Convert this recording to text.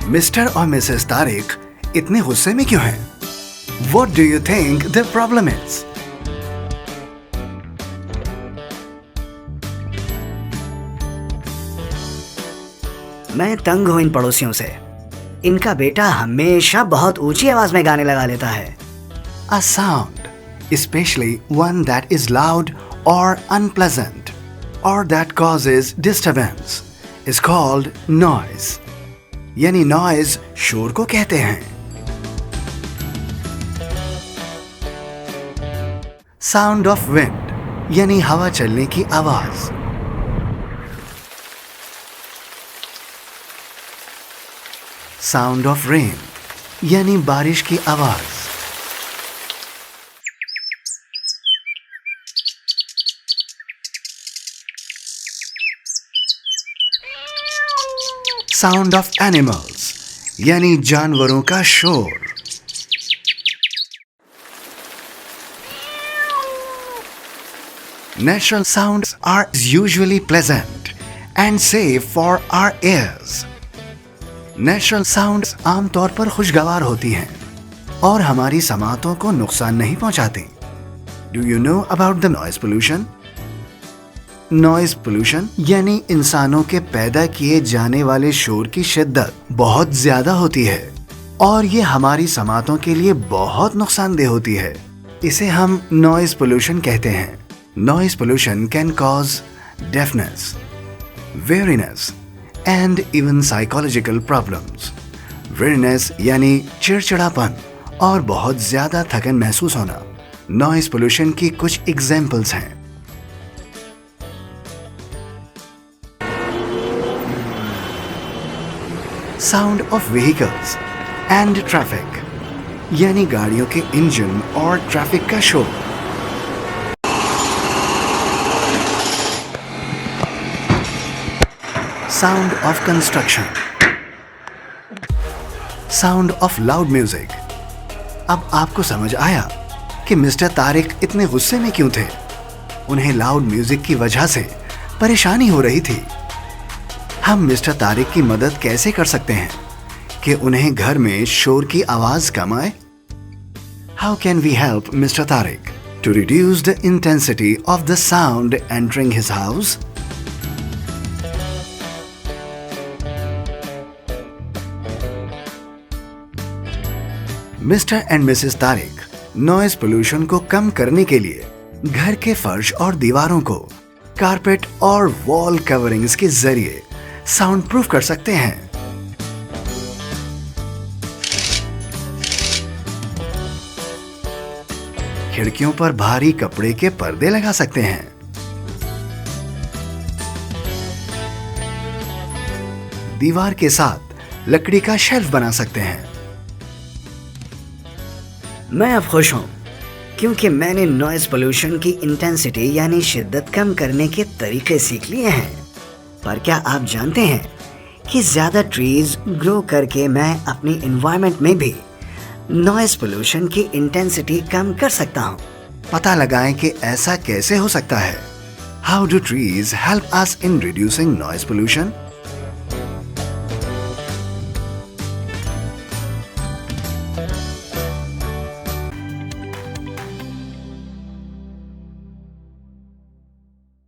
Mister और Mrs Tariq इतने गुस्से में क्यों हैं? What do you think the problem is? मैं तंग हूँ इन पड़ोसियों से। इनका बेटा हमेशा बहुत ऊंची आवाज में गाने लगा लेता है। A sound, especially one that is loud or unpleasant, or that causes disturbance, is called noise. यानी noise शोर को कहते हैं। Sound of wind, यानी हवा चलने की आवाज। Sound of rain, यानी बारिश की आवाज। Sound of animals, यानी जानवरों का शोर। Natural sounds are usually pleasant and safe for our ears. Natural sounds आमतौर पर खुशगवार होती हैं और हमारी समातों को नुकसान नहीं पहुंचाती। Do you know about the noise pollution? Noise pollution यानी इंसानों के पैदा किए जाने वाले शोर की शिद्दत बहुत ज्यादा होती है और ये हमारी समातों के लिए बहुत नुकसानदेह होती है। इसे हम नॉइज पोल्यूशन कहते हैं। Noise pollution can cause deafness, weariness and even psychological problems. Weariness यानी चिड़चिड़ापन और बहुत ज्यादा थकन महसूस होना नॉइज पोल्यूशन की कुछ एग्जाम्पल्स हैं। Sound of vehicles and traffic यानी गाड़ियों के इंजन और ट्रैफिक का शोर। Sound of construction, sound of loud music. अब आपको समझ आया कि मिस्टर तारिक इतने गुस्से में क्यों थे। उन्हें लाउड म्यूजिक की वजह से परेशानी हो रही थी। हम मिस्टर तारिक की मदद कैसे कर सकते हैं कि उन्हें घर में शोर की आवाज कम आए? How can we help Mr. Tariq to reduce the intensity of the sound entering his house? Mister and Mrs Tariq noise pollution को कम करने के लिए घर के फर्श और दीवारों को कारपेट और वॉल कवरिंग्स के जरिए साउंड प्रूफ कर सकते हैं। खिड़कियों पर भारी कपड़े के पर्दे लगा सकते हैं। दीवार के साथ लकड़ी का शेल्फ बना सकते हैं। मैं अब खुश हूं क्योंकि मैंने नॉइज पोल्यूशन की इंटेंसिटी यानी शिद्दत कम करने के तरीके सीख लिए हैं। पर क्या आप जानते हैं कि ज्यादा ट्रीज ग्रो करके मैं अपनी एनवायरनमेंट में भी नॉइज पोल्यूशन की इंटेंसिटी कम कर सकता हूं? पता लगाएं कि ऐसा कैसे हो सकता है। How do trees help us in reducing noise pollution?